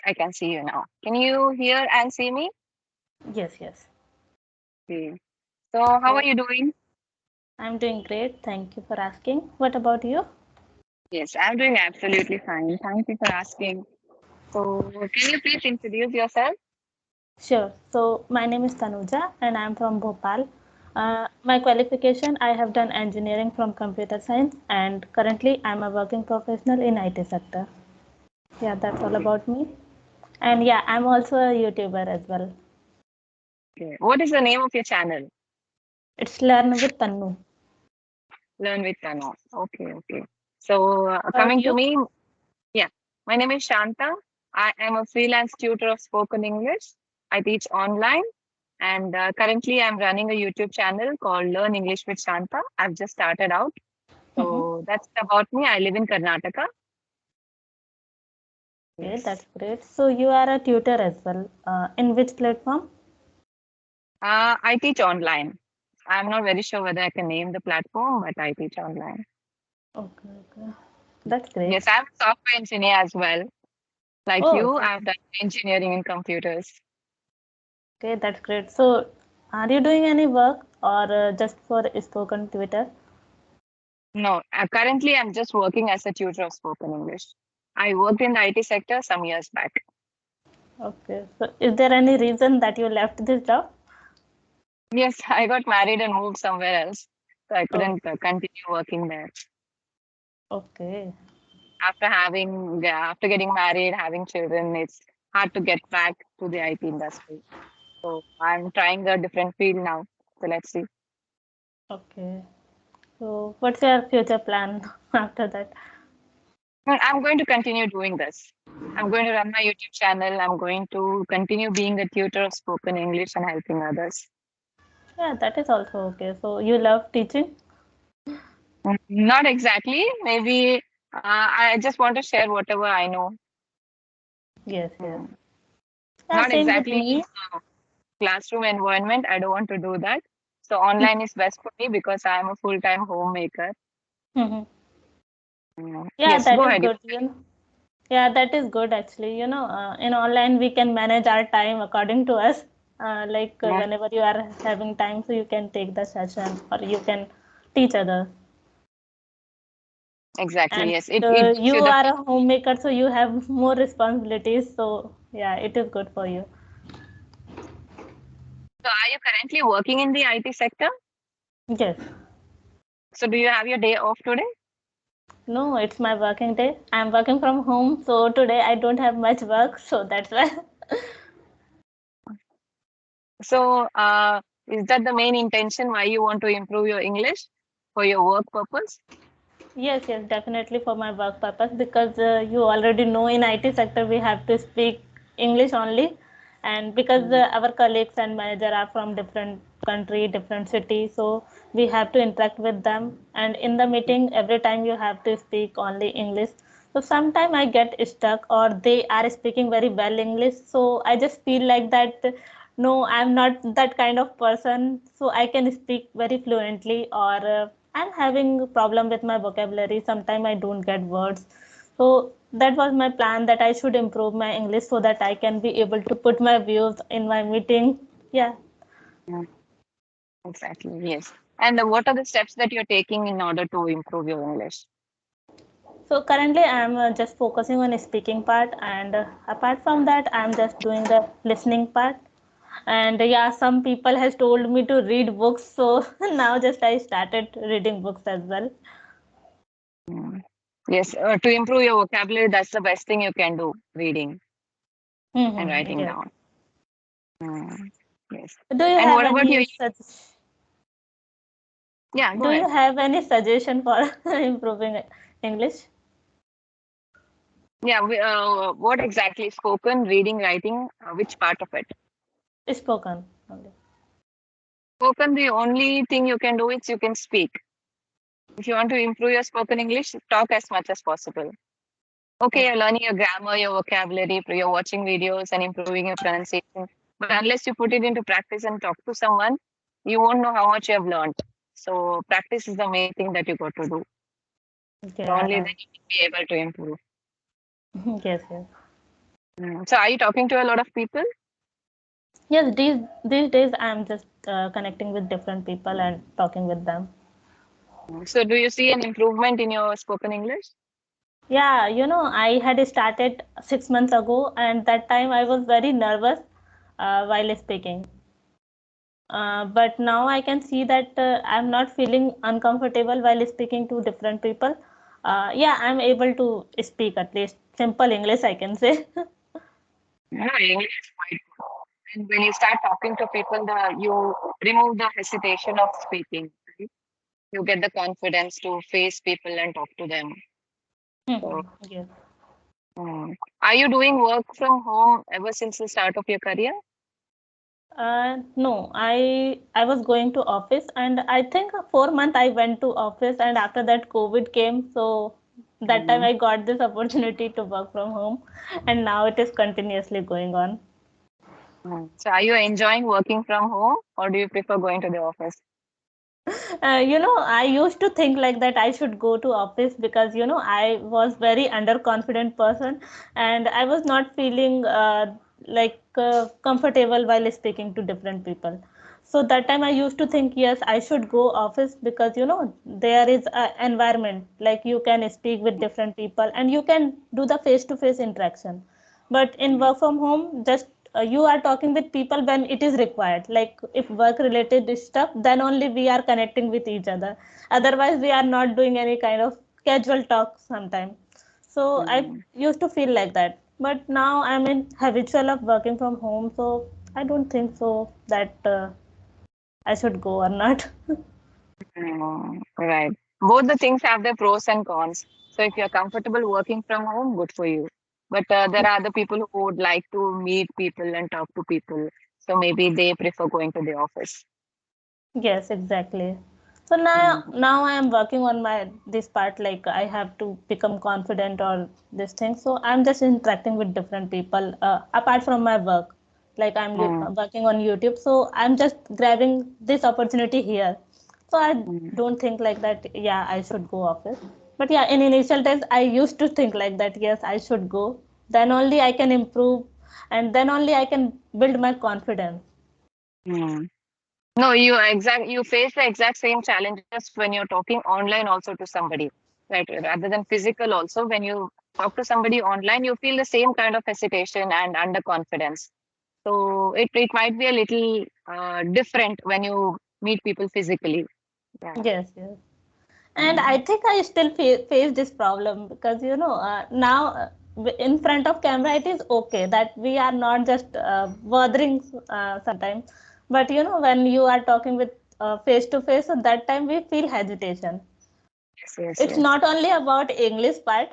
I can see you now. Can you hear and see me? Yes, yes. Okay. So, how are So you doing? I'm doing great. Thank you for asking. What about you? Yes, I'm doing absolutely fine. Thank you for asking. So, can you please introduce yourself? Sure. So my name is Tanuja and I'm from Bhopal. My qualification, I have done engineering from computer science and currently I'm a working professional in IT sector. Yeah, that's all Okay. about me. And yeah, I'm also a YouTuber as well. Okay. What is the name of your channel? It's Learn with Tanu. Learn with Tanu. Okay, okay. So, About coming to you? me, yeah, my name is Shanta. I am a freelance tutor of spoken English. I teach online, and currently I'm running a YouTube channel called Learn English with Shanta. I've just started out. Mm-hmm. So, that's about me. I live in Karnataka. Okay, Yes. that's great. So you are a tutor as well. In which platform? I teach online. I'm not very sure whether I can name the platform, but I teach online. Okay, okay. That's great. Yes, I'm a software engineer as well. Like Oh, you, so I've done engineering in computers. okay, that's great. So, are you doing any work or just for spoken Twitter? No, currently I'm just working as a tutor of spoken English. I worked in the IT sector some years back. Okay. So, is there any reason that you left this job? Yes, I got married and moved somewhere else. So I Oh, couldn't continue working there. okay. After getting married, having children, it's hard to get back to the IT industry. So I'm trying a different field now. So let's see. Okay. So, what's your future plan after that? But I'm going to continue doing this. I'm going to run my YouTube channel. I'm going to continue being a tutor of spoken English and helping others. Yeah, that is also okay. So, you love teaching? Not exactly. Maybe I just want to share whatever I know. Yes, yes. Mm. Yeah, Not same with exactly me. a classroom environment. I don't want to do that. So online is best for me because I am a full-time homemaker. Mhm. Yeah, Yes, that go is ahead. good. Yeah, that is good actually. In online we can manage our time according to us. Yeah, Whenever you are having time, so you can take the session or you can teach others. exactly. And Yes, it gives you you the. are a homemaker, so you have more responsibilities. So yeah, it is good for you. So are you currently working in the IT sector? Yes. So do you have your day off today? No, it's my working day. I'm working from home, so today I don't have much work, so that's why. So, is that the main intention why you want to improve your English for your work purpose? Yes, yes, definitely for my work purpose because you already know in IT sector we have to speak English only, and because Mm. our colleagues and manager are from different country, different city, so we have to interact with them. And in the meeting, every time you have to speak only English. So sometimes I get stuck, or they are speaking very well English, so I just feel like that. No, I'm not that kind of person, so I can speak very fluently, or I'm having a problem with my vocabulary. Sometimes I don't get words. So that was my plan that I should improve my English so that I can be able to put my views in my meeting. Yeah. Yeah, exactly. Yes. And what are the steps that you're taking in order to improve your English? So currently I'm just focusing on speaking part, and apart from that I'm just doing the listening part. And yeah, some people has told me to read books, so now just I started reading books as well. Mm. Yes, to improve your vocabulary, that's the best thing you can do, reading and writing Yes. down. Mm. Yes. Do you And have what about your, any such? yeah, go Do ahead. you have any suggestion for improving English? Yeah, what exactly spoken, reading, writing, which part of it? Spoken only. Spoken, the only thing you can do is you can speak. If you want to improve your spoken English, talk as much as possible. Okay, Okay. you're learning your grammar, your vocabulary, you're watching videos and improving your pronunciation. But unless you put it into practice and talk to someone, you won't know how much you have learned. So practice is the main thing that you got to do. So Yeah, only then right. you will be able to improve. Yes, yes. So are you talking to a lot of people? Yes, these days I'm just connecting with different people and talking with them. So do you see an improvement in your spoken English? Yeah, I had started 6 months ago, and that time I was very nervous while speaking. But now I can see that I'm not feeling uncomfortable while speaking to different people. Yeah, I'm able to speak at least simple English, I can say. Yeah, English is quite good. And when you start talking to people, you remove the hesitation of speaking. Right? You get the confidence to face people and talk to them. So, Yes. are you doing work from home ever since the start of your career? No, I was going to office, and I think 4 months I went to office, and after that COVID came, so that time Mhm. I got this opportunity to work from home, and now it is continuously going on. So, are you enjoying working from home or do you prefer going to the office? I used to think like that I should go to office because I was very underconfident person, and I was not feeling comfortable while speaking to different people. So that time I used to think, yes, I should go office because there is a environment like you can speak with different people and you can do the face to face interaction. But in work from home, just you are talking with people when it is required, like if work related stuff, then only we are connecting with each other. Otherwise we are not doing any kind of casual talk sometimes. So I Mm, used to feel like that, but now I'm in habitual of working from home, so I don't think so that I should go or not. right. Both the things have their pros and cons. So, if you're comfortable working from home, good for you. But there are other people who would like to meet people and talk to people. So, maybe they prefer going to the office. Yes, exactly. So Mm, now I am working on my this part, like I have to become confident or this thing. So I'm just interacting with different people apart from my work. Like mm, working on YouTube, so I'm just grabbing this opportunity here. So I mm, don't think like that. Yeah, I should go office. But yeah, in initial days, I used to think like that. Yes, I should go. Then only I can improve, and then only I can build my confidence. mm. No, you face the exact same challenges when you're talking online also to somebody, right? Rather than physical also, when you talk to somebody online, you feel the same kind of hesitation and underconfidence. So it might be a little different when you meet people physically. Yeah. Yes, yes. And I Mm, think I still face this problem because now in front of camera it is okay that we are not just bothering sometimes, but when you are talking with face to face, at that time we feel hesitation. yes, yes, It's yes. not only about English part.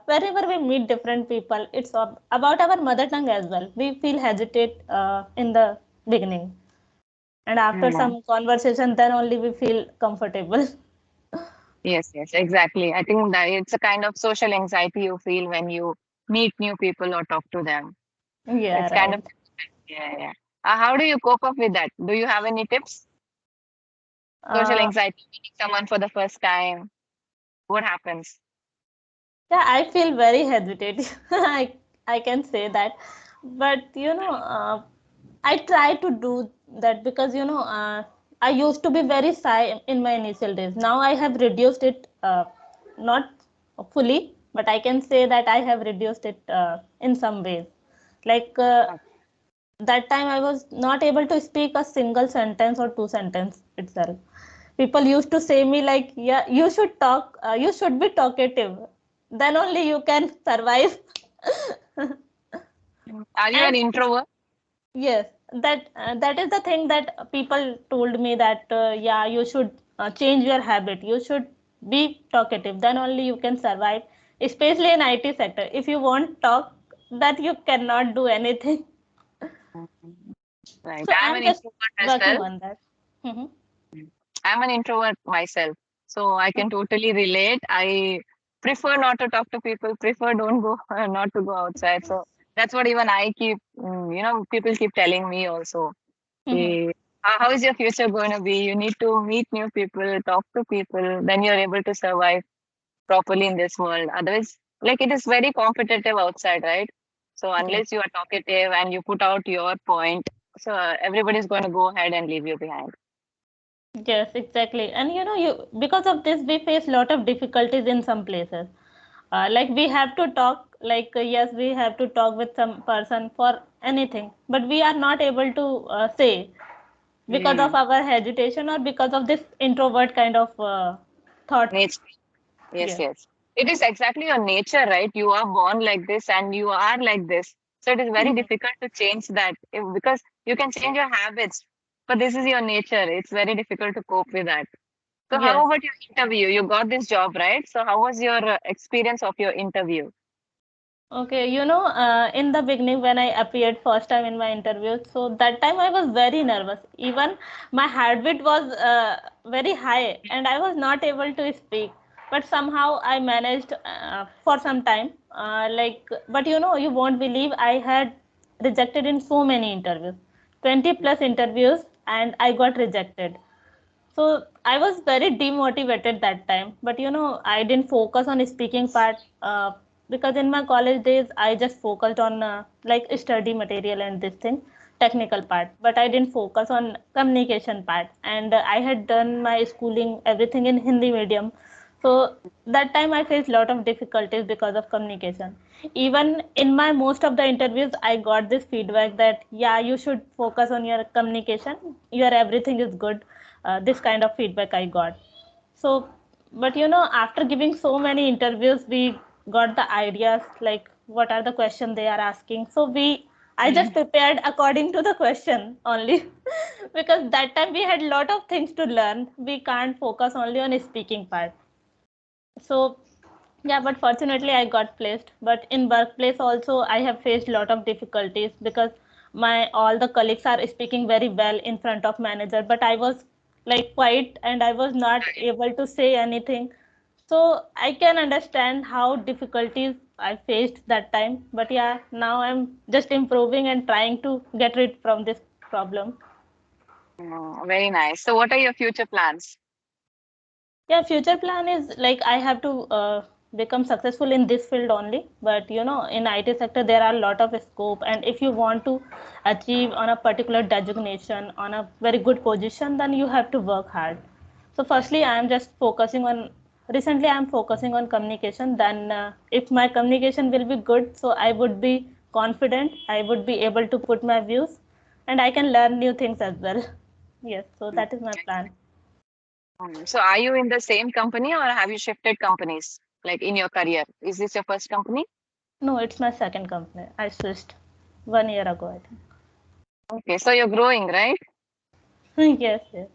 Wherever we meet different people, it's about our mother tongue as well. We feel hesitate in the beginning, and after Mm, some conversation, then only we feel comfortable. yes, yes, exactly. I think that it's a kind of social anxiety you feel when you meet new people or talk to them. Yeah, It's kind of right. yeah, yeah. How do you cope up with that? Do you have any tips? Social Uh, anxiety, meeting someone for the first time. What happens? Yeah, I feel very hesitant. I can say that, but I try to do that because I used to be very shy in my initial days. Now I have reduced it, not fully, but I can say that I have reduced it in some ways. Like that time I was not able to speak a single sentence or two sentence itself. People used to say me like, yeah, you should talk, you should be talkative, then only you can survive. Are you an And introvert? yes, that is the thing that people told me that yeah, you should change your habit, you should be talkative, then only you can survive, especially in IT sector. If you won't talk, that you cannot do anything. Mhm. Right. So I'm I'm an just introvert as working well. on that. Hmm. I'm an introvert myself. So I can totally relate. I prefer not to talk to people, prefer don't go, not to go outside. So that's what even I keep, people keep telling me also. Hmm. Eh, how is your future going to be? You need to meet new people, talk to people, then you're able to survive properly in this world. Otherwise, like it is very competitive outside, right? So Yes. unless you are talkative and you put out your point, so everybody's going to go ahead and leave you behind. Yes, exactly. And you because of this, we face a lot of difficulties in some places. Like we have to talk, like yes, we have to talk with some person for anything, but we are not able to say because of Hmm. our hesitation or because of this introvert kind of thoughts. Nature. Yes, Yes. yes. It is exactly your nature, right? You are born like this and you are like this. So it is very Mhm. difficult to change that because you can change your habits, but this is your nature. It's very difficult to cope with that. So how Yes. about your interview? You got this job, right? So how was your experience of your interview? Okay, in the beginning when I appeared first time in my interview, so that time I was very nervous. Even my heartbeat was very high, and I was not able to speak. But somehow I managed for some time. But you won't believe I had rejected in so many interviews, 20 plus interviews, and I got rejected. So I was very demotivated that time, but I didn't focus on speaking part because in my college days I just focused on like study material and this thing, technical part, but I didn't focus on communication part. And I had done my schooling everything in Hindi medium, so that time I faced a lot of difficulties because of communication. Even in my most of the interviews, I got this feedback that yeah, you should focus on your communication. Your everything is good. This kind of feedback I got. So, but after giving so many interviews, we got the ideas like what are the questions they are asking. So I just Mhm. prepared according to the question only because that time we had a lot of things to learn. We can't focus only on speaking part. So yeah, but fortunately I got placed. But in workplace also I have faced a lot of difficulties because my all the colleagues are speaking very well in front of manager, but I was like quiet and I was not able to say anything. So I can understand how difficulties I faced that time. But yeah, now I'm just improving and trying to get rid from this problem. Very nice. So what are your future plans? Yeah, future plan is like I have to become successful in this field only. But in IT sector there are a lot of scope, and if you want to achieve on a particular designation on a very good position, then you have to work hard. So firstly I am just focusing on, recently I am focusing on communication. Then if my communication will be good, so I would be confident, I would be able to put my views, and I can learn new things as well. Yes, so Mm, that is my plan. So are you in the same company or have you shifted companies like in your career? Is this your first company? No, it's my second company. I switched 1 year ago, I Okay, so you're growing, right? think. Yes, yes.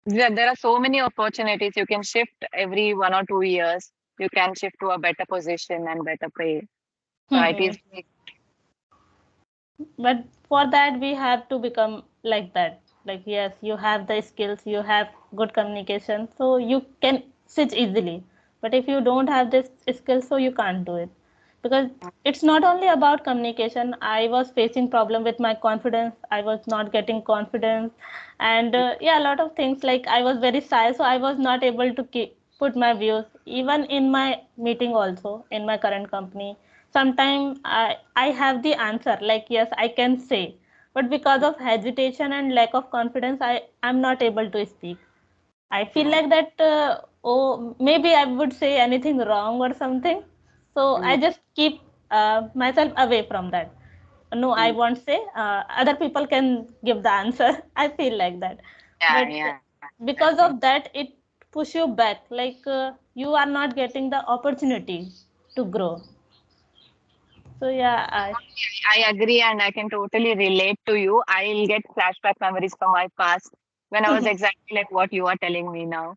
There are so many opportunities. You can shift every 1 or 2 years. You can shift to a better position and better pay. So it Hmm. is. But for that, we have to become like that. Like, yes, you have the skills, you have good communication, so you can switch easily. But if you don't have this skill, so you can't do it. Because it's not only about communication. I was facing problem with my confidence. I was not getting confidence, and yeah, a lot of things. Like I was very shy, so I was not able to put my views. Even in my meeting, also in my current company, sometimes I have the answer. Like yes, I can say, but because of hesitation and lack of confidence, I'm not able to speak. I feel like that, oh, maybe I would say anything wrong or something. So I Mm, just keep myself away from that. No, I mm. won't say. Other people can give the answer. I feel like that. Yeah, But yeah. because Exactly. of that, it push you back. Like you are not getting the opportunity to grow. So yeah, I agree and I can totally relate to you. I'll get flashback memories from my past when I was exactly like what you are telling me now.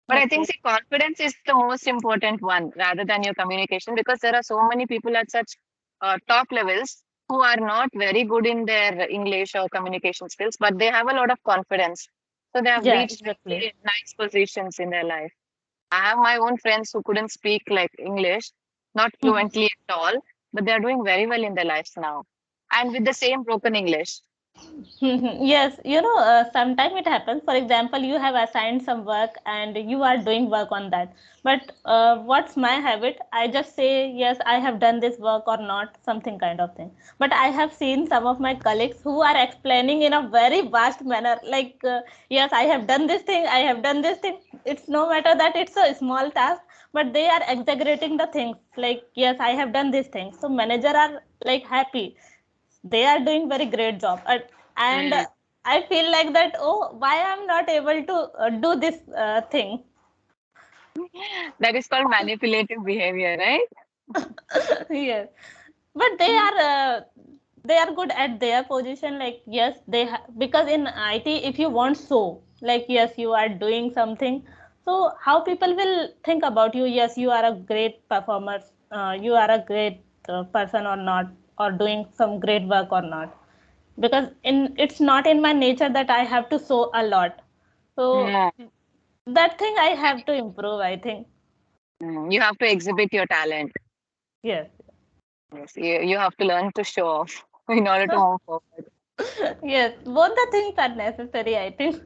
But I think okay. see, confidence is the most important one rather than your communication because there are so many people at such top levels who are not very good in their English or communication skills, but they have a lot of confidence. So they have Yeah, reached exactly. very nice positions in their life. I have my own friends who couldn't speak like English, not fluently at all, but they're doing very well in their lives now. And with the same broken English. Yes, sometimes it happens. For example, you have assigned some work and you are doing work on that. But what's my habit? I just say, yes, I have done this work or not, something kind of thing. But I have seen some of my colleagues who are explaining in a very vast manner, like, yes, I have done this thing, I have done this thing. It's no matter that it's a small task, but they are exaggerating the things, like, yes, I have done this thing. So manager are like happy, they are doing very great job. And Mm. I feel like that, oh, why I'm not able to do this thing. That is called manipulative behavior, right? Yes, but they are good at their position, like, yes, because in IT, if you want, so like, yes, you are doing something, so how people will think about you? Yes, you are a great performer, you are a great person or not, or doing some great work or not, because in it's not in my nature that I have to show a lot. So No. that thing I have to improve, I think. You have to exhibit your talent. Yes. Yes, you have to learn to show off in order to move forward. Yes, both the things are necessary, I think.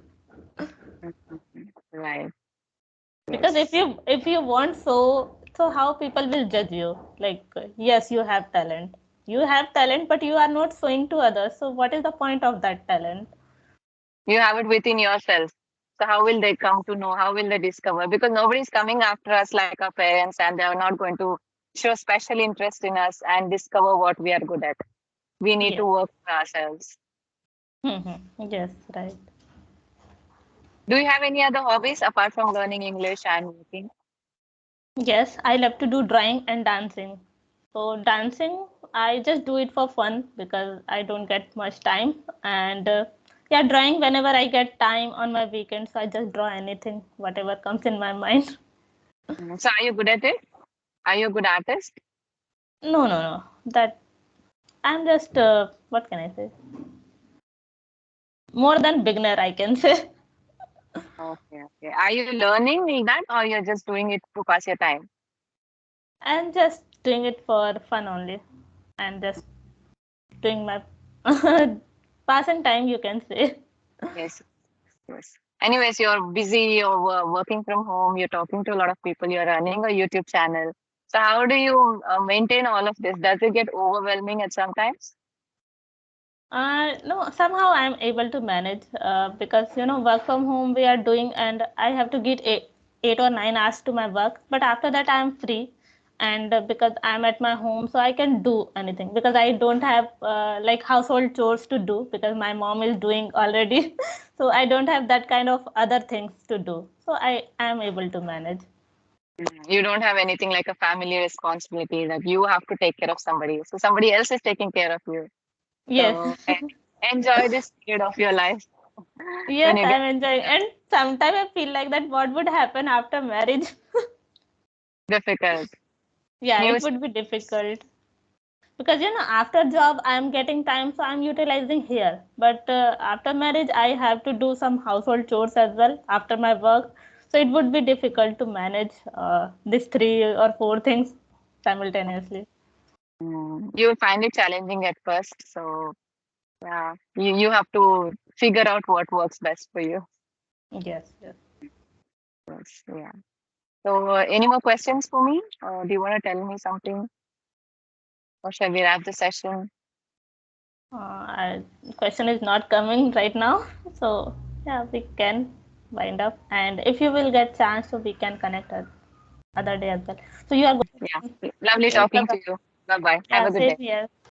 Mhm. Right. Because Yes. if you want, so how people will judge you? Like, yes, you have talent. You have talent, but you are not showing to others. So what is the point of that talent? You have it within yourself. So how will they come to know? How will they discover? Because nobody's coming after us like our parents, and they are not going to show special interest in us and discover what we are good at. We need to Yes. work for ourselves. Yes, right. Do you have any other hobbies apart from learning English and working? Yes, I love to do drawing and dancing. So dancing, I just do it for fun because I don't get much time. And yeah, drawing whenever I get time on my weekends, I just draw anything, whatever comes in my mind. So are you good at it? Are you a good artist? No, no, no. That I'm just what can I say? More than beginner, I can say. Okay, okay. Are you learning that or you're just doing it to pass your time? I'm just doing it for fun only. I'm just doing my passing time, you can say. Yes, yes. Anyways, you're busy, you're working from home, you're talking to a lot of people, you're running a YouTube channel. So how do you maintain all of this? Does it get overwhelming at sometimes? No, somehow I'm able to manage because work from home we are doing, and I have to give 8 or 9 hours to my work. But after that I'm free, and because I'm at my home, so I can do anything because I don't have like household chores to do because my mom is doing already. So I don't have that kind of other things to do. So I am able to manage. You don't have anything like a family responsibility that you have to take care of somebody. So somebody else is taking care of you. Yes. So enjoy this period of your life when Yes, you get I'm enjoying, and sometimes I feel like that what would happen after marriage. difficult. Yeah, New it would be difficult because after job I'm getting time, so I'm utilizing here, but after marriage I have to do some household chores as well after my work, so it would be difficult to manage these 3 or 4 things simultaneously. you will find it challenging at first. So yeah, you have to figure out what works best for you. Yes, yes. Yes, yeah. So any more questions for me? Do you want to tell me something, or shall we wrap the session? Question is not coming right now, so yeah, we can wind up, and if you will get chance, so we can connect other day as well. So you are Yeah, lovely going. talking to you. Bye bye. Have Yeah, a good same day. here.